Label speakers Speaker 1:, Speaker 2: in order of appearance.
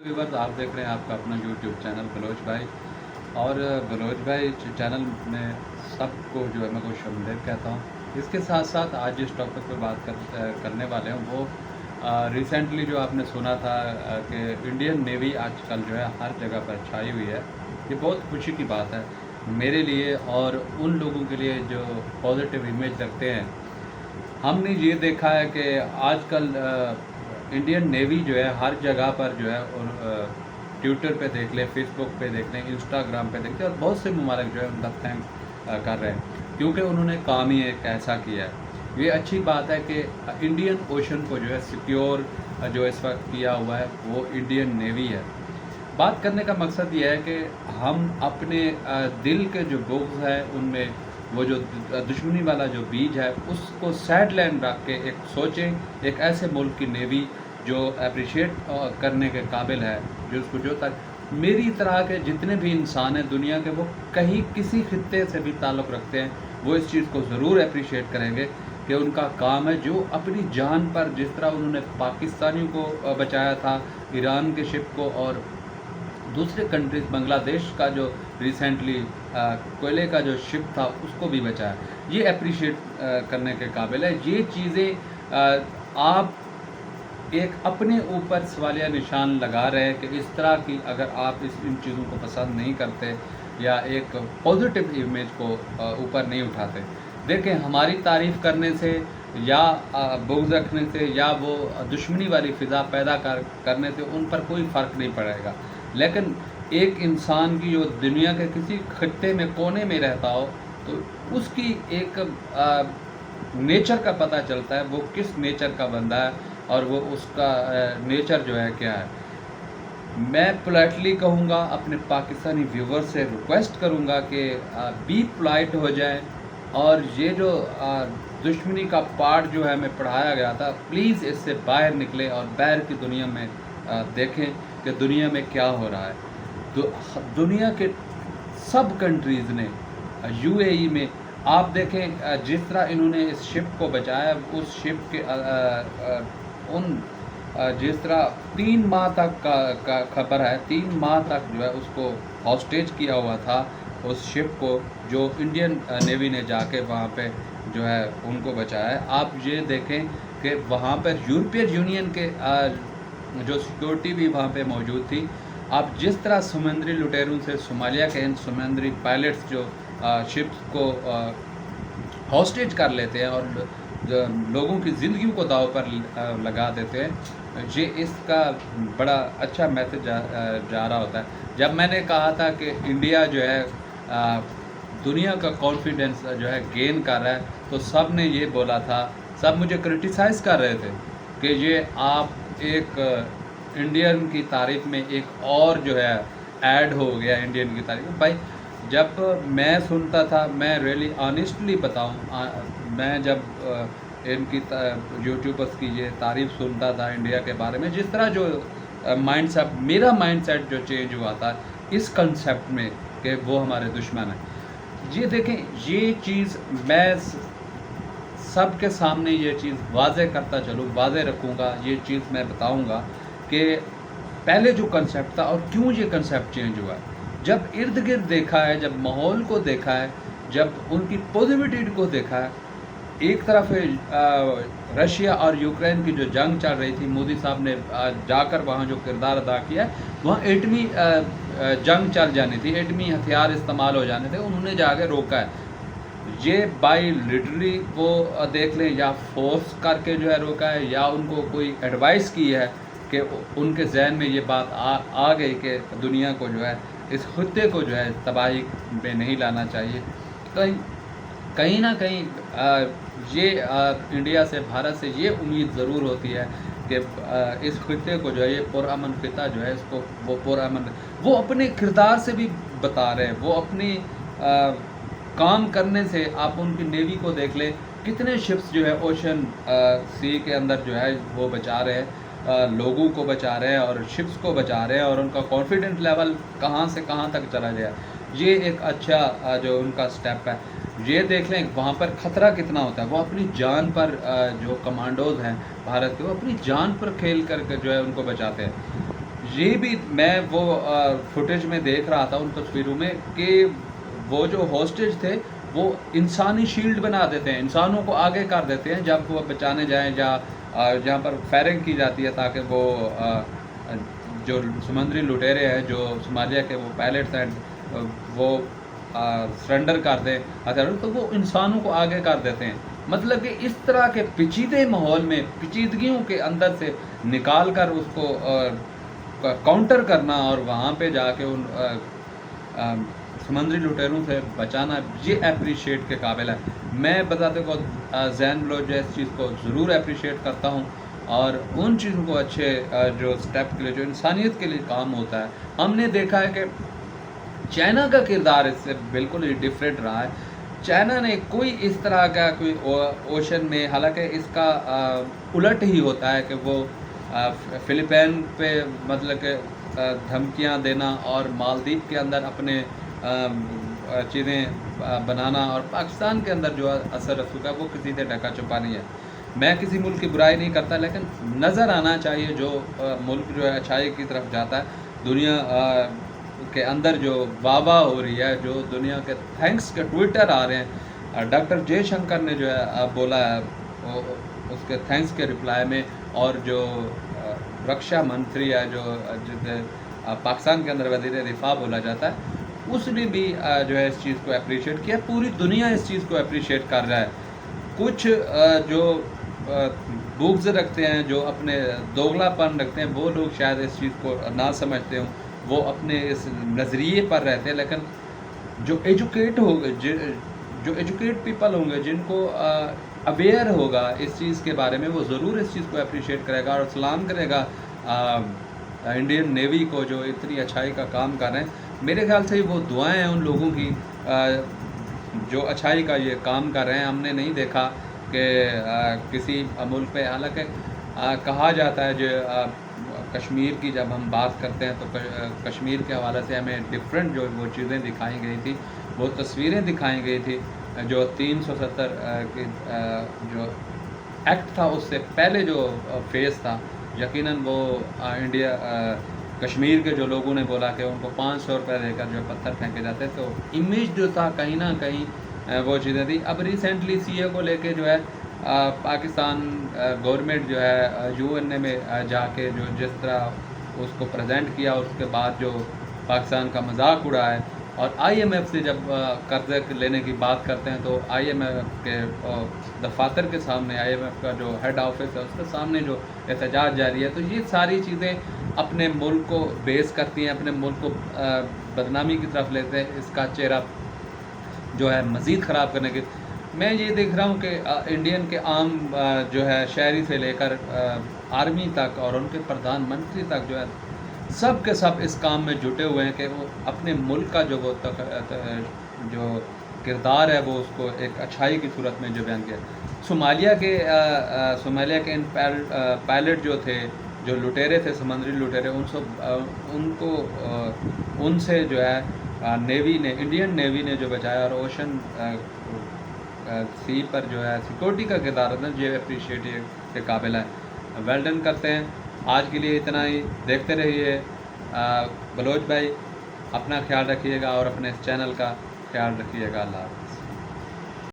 Speaker 1: Viewers, आप देख रहे हैं आपका अपना यूट्यूब चैनल बलोच भाई। और बलोच भाई चैनल में सबको जो है मैं खुश आमदीद कहता हूँ। इसके साथ साथ आज जिस टॉपिक पे बात करने वाले हैं वो रिसेंटली जो आपने सुना था कि इंडियन नेवी आजकल जो है हर जगह पर छाई हुई है। ये बहुत खुशी की बात है मेरे लिए और उन लोगों के लिए जो पॉजिटिव इमेज रखते हैं। हमने ये देखा है कि आजकल इंडियन नेवी जो है हर जगह पर जो है और ट्विटर पे देख लें, फेसबुक पे देख लें, इंस्टाग्राम पे देख लें, और बहुत से ममालिक जो है उनका थैंक कर रहे हैं क्योंकि उन्होंने काम ही एक ऐसा किया है। ये अच्छी बात है कि इंडियन ओशन को जो है सिक्योर जो इस वक्त किया हुआ है वो इंडियन नेवी है। बात करने का मकसद ये है कि हम अपने दिल के जो बुग़्ज़ है उनमें वो जो दुश्मनी वाला जो बीज है उसको साइड लाइन रख के एक सोचें, एक ऐसे मुल्क की नेवी जो अप्रिशिएट करने के काबिल है, जो उसको जो तक मेरी तरह के जितने भी इंसान हैं दुनिया के, वो कहीं किसी खित्ते से भी ताल्लुक़ रखते हैं, वो इस चीज़ को ज़रूर अप्रिशिएट करेंगे कि उनका काम है जो अपनी जान पर, जिस तरह उन्होंने पाकिस्तानियों को बचाया था, ईरान के शिप को, और दूसरे कंट्रीज़ बांग्लादेश का जो रिसेंटली कोयले का जो शिप था उसको भी बचाया, ये अप्रिशिएट करने के काबिल है। ये चीज़ें आप एक अपने ऊपर सवालिया निशान लगा रहे हैं कि इस तरह की अगर आप इन चीज़ों को पसंद नहीं करते या एक पॉजिटिव इमेज को ऊपर नहीं उठाते। देखें, हमारी तारीफ़ करने से या बुग़्ज़ रखने से या वो दुश्मनी वाली फ़िज़ा पैदा करने से उन पर कोई फ़र्क नहीं पड़ेगा, लेकिन एक इंसान की जो दुनिया के किसी खित्ते में कोने में रहता हो तो उसकी एक नेचर का पता चलता है, वो किस नेचर का बंदा है और वो उसका नेचर जो है क्या है। मैं पोलाइटली कहूँगा, अपने पाकिस्तानी व्यूवर से रिक्वेस्ट करूँगा कि बी पोलाइट हो जाए, और ये जो दुश्मनी का पार्ट जो है हमें पढ़ाया गया था, प्लीज़ इससे बाहर निकले और बाहर की दुनिया में देखें कि दुनिया में क्या हो रहा है। दुनिया के सब कंट्रीज़ ने, यूएई में आप देखें जिस तरह इन्होंने इस शिप को बचाया, उस शिप के जिस तरह 3 माह तक का खबर है, 3 माह तक जो है उसको हॉस्टेज किया हुआ था उस शिप को, जो इंडियन नेवी ने जाके वहाँ पे जो है उनको बचाया है। आप ये देखें कि वहाँ पर यूरोपियन यूनियन के जो सिक्योरिटी भी वहाँ पे मौजूद थी। आप जिस तरह समुद्री लुटेरों से सोमालिया के इन समुद्री पायलट्स जो शिप्स को हॉस्टेज कर लेते हैं और लोगों की ज़िंदगियों को दाव पर लगा देते हैं, ये इसका बड़ा अच्छा मैसेज जा रहा होता है। जब मैंने कहा था कि इंडिया जो है दुनिया का कॉन्फिडेंस जो है गेन कर रहा है, तो सब ने ये बोला था, सब मुझे क्रिटिसाइज़ कर रहे थे कि ये आप एक इंडियन की तारीफ़ में एक और जो है ऐड हो गया इंडियन की तारीफ़ में। भाई, जब मैं सुनता था, मैं रियली ऑनेस्टली बताऊं, मैं जब इनकी यूट्यूबर्स की ये तारीफ़ सुनता था इंडिया के बारे में, जिस तरह जो माइंडसेट, मेरा माइंडसेट जो चेंज हुआ था इस कंसेप्ट में कि वो हमारे दुश्मन हैं। ये देखें, ये चीज़ मैं सब के सामने ये चीज़ वाज़े करता चलूँ, वाज़े रखूँगा, ये चीज़ मैं बताऊँगा कि पहले जो कंसेप्ट था और क्यों ये कंसेप्ट चेंज हुआ है। जब इर्द गिर्द देखा है, जब माहौल को देखा है, जब उनकी पॉजिटिविटी को देखा है, एक तरफ रशिया और यूक्रेन की जो जंग चल रही थी, मोदी साहब ने जाकर वहाँ जो किरदार अदा किया है, वहाँ एटमी जंग चल जानी थी, एटमी हथियार इस्तेमाल हो जाने थे, उन्होंने जाके रोका है। ये बाई लिटरली वो देख लें या फोर्स करके जो है रोका है, या उनको कोई एडवाइस की है कि उनके जहन में ये बात आ गई कि दुनिया को जो है इस खित्ते को जो है तबाही में नहीं लाना चाहिए। कहीं ना कहीं ये इंडिया से, भारत से ये उम्मीद ज़रूर होती है कि इस खित्ते को जो है, ये पुरअमन खित्ता जो है, इसको वो पुरअमन, वो अपने किरदार से भी बता रहे हैं, वो अपनी काम करने से। आप उनकी नेवी को देख लें, कितने शिप्स जो है ओशन सी के अंदर जो है वो बचा रहे हैं, लोगों को बचा रहे हैं और शिप्स को बचा रहे हैं, और उनका कॉन्फिडेंस लेवल कहाँ से कहाँ तक चला गया। ये एक अच्छा जो उनका स्टेप है। ये देख लें वहाँ पर ख़तरा कितना होता है, वो अपनी जान पर जो कमांडोज़ हैं भारत के, वो अपनी जान पर खेल करके जो है उनको बचाते हैं। یہ بھی میں وہ فوٹیج میں دیکھ رہا تھا ان تصویروں میں کہ وہ جو ہاسٹیج تھے وہ انسانی شیلڈ بنا دیتے ہیں، انسانوں کو آگے کر دیتے ہیں جب وہ بچانے جائیں جہاں پر فائرنگ کی جاتی ہے تاکہ وہ جو سمندری لٹیرے ہیں جو صومالیہ کے وہ پائلٹس ہیں وہ سرنڈر کر دیں تو وہ انسانوں کو آگے کر دیتے ہیں. مطلب کہ اس طرح کے پیچیدے ماحول میں پیچیدگیوں کے اندر سے نکال کر اس کو کاؤنٹر کرنا اور وہاں پہ جا کے ان سمندری لٹیروں سے بچانا، یہ اپریشیٹ کے قابل ہے. میں بتاتے کو زین بلو جو اس چیز کو ضرور اپریشیٹ کرتا ہوں، اور ان چیزوں کو اچھے جو سٹیپ کے لیے جو انسانیت کے لیے کام ہوتا ہے. ہم نے دیکھا ہے کہ چائنا کا کردار اس سے بالکل ہی ڈفرینٹ رہا ہے. چائنا نے کوئی اس طرح کا کوئی اوشن میں، حالانکہ اس کا الٹ ہی ہوتا ہے کہ وہ فلپین پہ مطلب کہ دھمکیاں دینا اور مالدیپ کے اندر اپنے چیزیں بنانا، اور پاکستان کے اندر جو اثر رسوخ ہے وہ کسی سے ڈھکا چھپا نہیں ہے. میں کسی ملک کی برائی نہیں کرتا، لیکن نظر آنا چاہیے جو ملک جو ہے اچھائی کی طرف جاتا ہے. دنیا کے اندر جو واہ ہو رہی ہے، جو دنیا کے تھینکس کے ٹویٹر آ رہے ہیں، ڈاکٹر جے شنکر نے جو ہے بولا ہے اس کے تھینکس کے رپلائی میں، اور جو رکشا منتری ہے جو پاکستان کے اندر وزیر دفاع بولا جاتا ہے، اس نے بھی جو ہے اس چیز کو اپریشیٹ کیا. پوری دنیا اس چیز کو اپریشیٹ کر رہا ہے. کچھ جو بغض رکھتے ہیں، جو اپنے دوگلا پن رکھتے ہیں، وہ لوگ شاید اس چیز کو نہ سمجھتے ہوں، وہ اپنے اس نظریے پر رہتے ہیں. لیکن جو ایجوکیٹ پیپل ہوں گے، جن کو اویئر ہوگا اس چیز کے بارے میں، وہ ضرور اس چیز کو اپریشیٹ کرے گا اور سلام کرے گا انڈین نیوی کو جو اتنی اچھائی کا کام کر رہے ہیں. میرے خیال سے وہ دعائیں ہیں ان لوگوں کی جو اچھائی کا یہ کام کر رہے ہیں. ہم نے نہیں دیکھا کہ کسی ملک پہ، حالانکہ کہا جاتا ہے جو کشمیر کی جب ہم بات کرتے ہیں تو کشمیر کے حوالے سے ہمیں ڈفرینٹ جو وہ چیزیں دکھائی گئی تھی، وہ تصویریں دکھائی گئی تھی. جو 370 کی جو ایکٹ تھا اس سے پہلے جو فیز تھا، یقیناً وہ انڈیا کشمیر کے جو لوگوں نے بولا کہ ان کو 500 روپے دے کر جو پتھر پھینکے جاتے، تو امیج جو تھا کہیں نہ کہیں وہ چیزیں تھیں. اب ریسنٹلی سی اے کو لے کے جو ہے پاکستان گورنمنٹ جو ہے یو این اے میں جا کے جو جس طرح اس کو پریزنٹ کیا، اس کے بعد جو پاکستان کا مذاق اڑا ہے. اور آئی ایم ایف سے جب قرضے لینے کی بات کرتے ہیں تو آئی ایم ایف کے دفاتر کے سامنے، آئی ایم ایف کا جو ہیڈ آفس ہے اس کے سامنے جو احتجاج جاری ہے. تو یہ ساری چیزیں اپنے ملک کو بیس کرتی ہیں، اپنے ملک کو بدنامی کی طرف لیتے ہیں، اس کا چہرہ جو ہے مزید خراب کرنے کی. میں یہ دیکھ رہا ہوں کہ انڈین کے عام جو ہے شہری سے لے کر آرمی تک اور ان کے پردھان منتری تک جو ہے سب کے سب اس کام میں جٹے ہوئے ہیں کہ وہ اپنے ملک کا جو وہ جو کردار ہے وہ اس کو ایک اچھائی کی صورت میں جو بیان کیا. صومالیہ کے ان پائلٹ جو تھے، جو لٹیرے تھے، سمندری لٹیرے، ان سے جو ہے انڈین نیوی نے جو بچایا، اور اوشن سی پر جو ہے سیکورٹی کا کردار ہے جو اپریشیٹ کے قابل ہے. ویل ڈن کرتے ہیں. آج کے لیے اتنا ہی. دیکھتے رہیے. بلوچ بھائی اپنا خیال رکھیے گا اور اپنے اس چینل کا خیال رکھیے گا. اللہ حافظ.